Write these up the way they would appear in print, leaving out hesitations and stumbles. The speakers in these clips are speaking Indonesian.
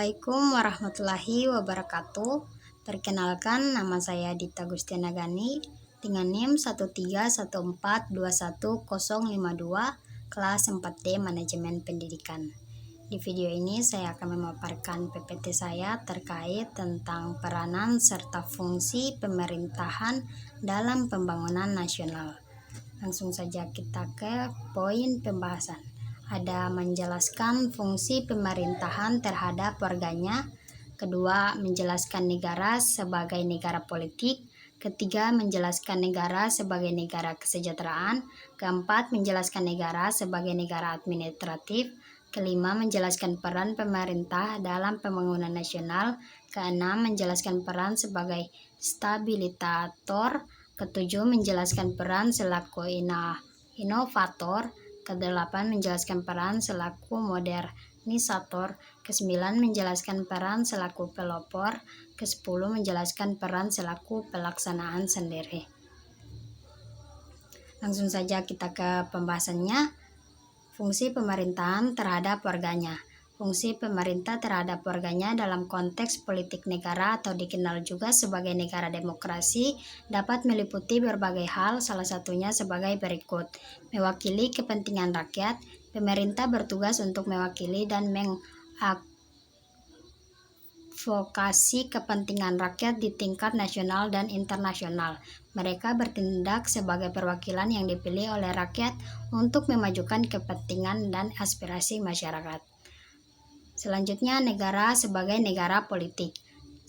Assalamualaikum warahmatullahi wabarakatuh. Perkenalkan, nama saya Dita Gustiana Gani dengan NIM 131421052 kelas 4D Manajemen Pendidikan. Di video ini saya akan memaparkan PPT saya terkait tentang peranan serta fungsi pemerintahan dalam pembangunan nasional. Langsung saja kita ke poin pembahasan. Ada menjelaskan fungsi pemerintahan terhadap warganya, kedua menjelaskan negara sebagai negara politik, ketiga menjelaskan negara sebagai negara kesejahteraan, keempat menjelaskan negara sebagai negara administratif, kelima menjelaskan peran pemerintah dalam pembangunan nasional, keenam menjelaskan peran sebagai stabilisator, ketujuh menjelaskan peran selaku inovator, kedelapan menjelaskan peran selaku modernisator, ke-9 menjelaskan peran selaku pelopor, ke-10 menjelaskan peran selaku pelaksanaan sendiri. Langsung saja kita ke pembahasannya. Fungsi pemerintahan terhadap warganya. Fungsi pemerintah terhadap warganya dalam konteks politik negara atau dikenal juga sebagai negara demokrasi dapat meliputi berbagai hal, salah satunya sebagai berikut. Mewakili kepentingan rakyat. Pemerintah bertugas untuk mewakili dan mengadvokasi kepentingan rakyat di tingkat nasional dan internasional. Mereka bertindak sebagai perwakilan yang dipilih oleh rakyat untuk memajukan kepentingan dan aspirasi masyarakat. Selanjutnya, negara sebagai negara politik.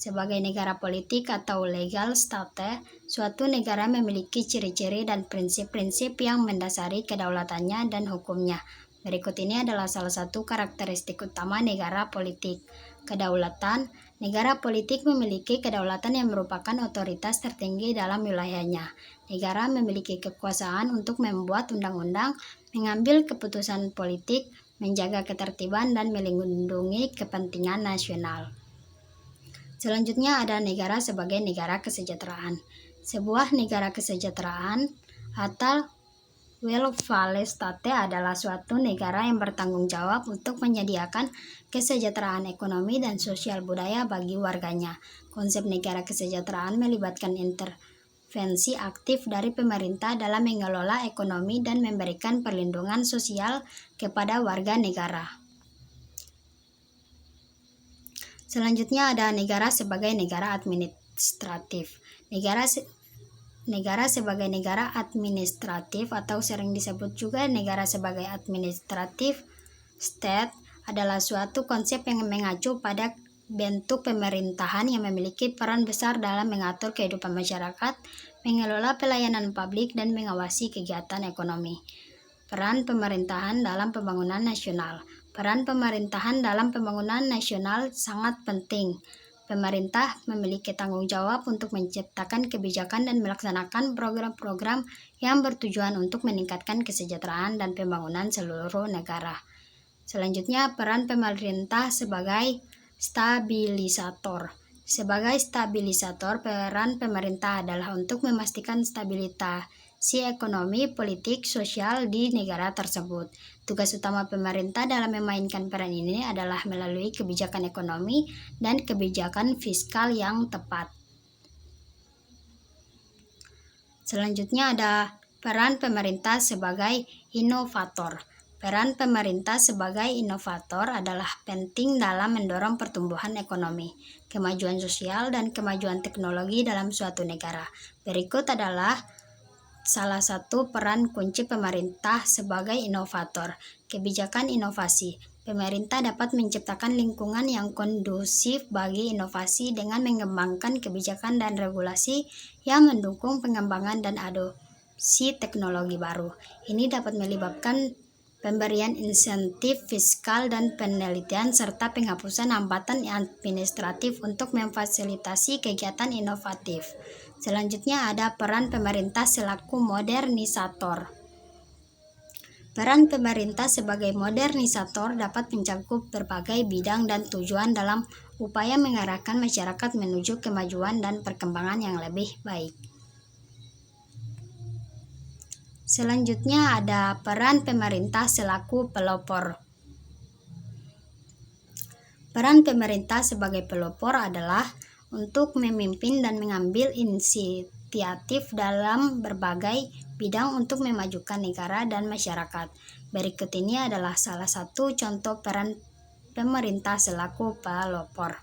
Sebagai negara politik atau legal state, suatu negara memiliki ciri-ciri dan prinsip-prinsip yang mendasari kedaulatannya dan hukumnya. Berikut ini adalah salah satu karakteristik utama negara politik. Kedaulatan. Negara politik memiliki kedaulatan yang merupakan otoritas tertinggi dalam wilayahnya. Negara memiliki kekuasaan untuk membuat undang-undang, mengambil keputusan politik, menjaga ketertiban, dan melindungi kepentingan nasional. Selanjutnya ada negara sebagai negara kesejahteraan. Sebuah negara kesejahteraan atau welfare state adalah suatu negara yang bertanggung jawab untuk menyediakan kesejahteraan ekonomi dan sosial budaya bagi warganya. Konsep negara kesejahteraan melibatkan intervensi aktif dari pemerintah dalam mengelola ekonomi dan memberikan perlindungan sosial kepada warga negara. Selanjutnya ada negara sebagai negara administratif. Negara sebagai negara administratif atau sering disebut juga negara sebagai administratif state adalah suatu konsep yang mengacu pada bentuk pemerintahan yang memiliki peran besar dalam mengatur kehidupan masyarakat, mengelola pelayanan publik, dan mengawasi kegiatan ekonomi. Peran pemerintahan dalam pembangunan nasional. Peran pemerintahan dalam pembangunan nasional sangat penting. Pemerintah memiliki tanggung jawab untuk menciptakan kebijakan dan melaksanakan program-program yang bertujuan untuk meningkatkan kesejahteraan dan pembangunan seluruh negara. Selanjutnya, peran pemerintah sebagai stabilisator. Sebagai stabilisator, peran pemerintah adalah untuk memastikan stabilitasi ekonomi, politik, sosial di negara tersebut. Tugas utama pemerintah dalam memainkan peran ini adalah melalui kebijakan ekonomi dan kebijakan fiskal yang tepat. Selanjutnya ada peran pemerintah sebagai inovator. Peran pemerintah sebagai inovator adalah penting dalam mendorong pertumbuhan ekonomi, kemajuan sosial, dan kemajuan teknologi dalam suatu negara. Berikut adalah salah satu peran kunci pemerintah sebagai inovator. Kebijakan inovasi. Pemerintah dapat menciptakan lingkungan yang kondusif bagi inovasi dengan mengembangkan kebijakan dan regulasi yang mendukung pengembangan dan adopsi teknologi baru. Ini dapat melibatkan pemberian insentif fiskal dan penelitian serta penghapusan hambatan administratif untuk memfasilitasi kegiatan inovatif. Selanjutnya ada peran pemerintah selaku modernisator. Peran pemerintah sebagai modernisator dapat mencakup berbagai bidang dan tujuan dalam upaya mengarahkan masyarakat menuju kemajuan dan perkembangan yang lebih baik. Selanjutnya ada peran pemerintah selaku pelopor. Peran pemerintah sebagai pelopor adalah untuk memimpin dan mengambil inisiatif dalam berbagai bidang untuk memajukan negara dan masyarakat. Berikut ini adalah salah satu contoh peran pemerintah selaku pelopor.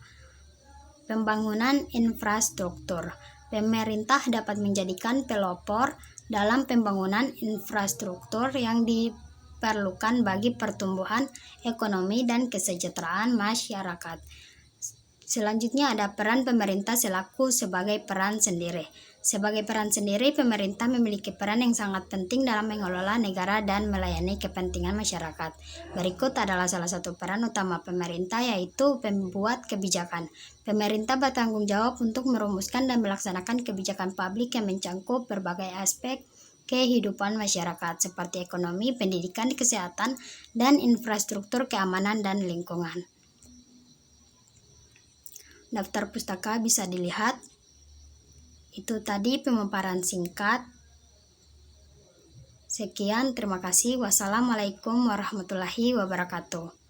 Pembangunan infrastruktur. Pemerintah dapat menjadikan pelopor dalam pembangunan infrastruktur yang diperlukan bagi pertumbuhan ekonomi dan kesejahteraan masyarakat. Selanjutnya ada peran pemerintah sebagai peran sendiri. Sebagai peran sendiri, pemerintah memiliki peran yang sangat penting dalam mengelola negara dan melayani kepentingan masyarakat. Berikut adalah salah satu peran utama pemerintah, yaitu pembuat kebijakan. Pemerintah bertanggung jawab untuk merumuskan dan melaksanakan kebijakan publik yang mencakup berbagai aspek kehidupan masyarakat, seperti ekonomi, pendidikan, kesehatan, dan infrastruktur keamanan dan lingkungan. Daftar pustaka bisa dilihat. Itu tadi pemaparan singkat. Sekian, terima kasih. Wassalamualaikum warahmatullahi wabarakatuh.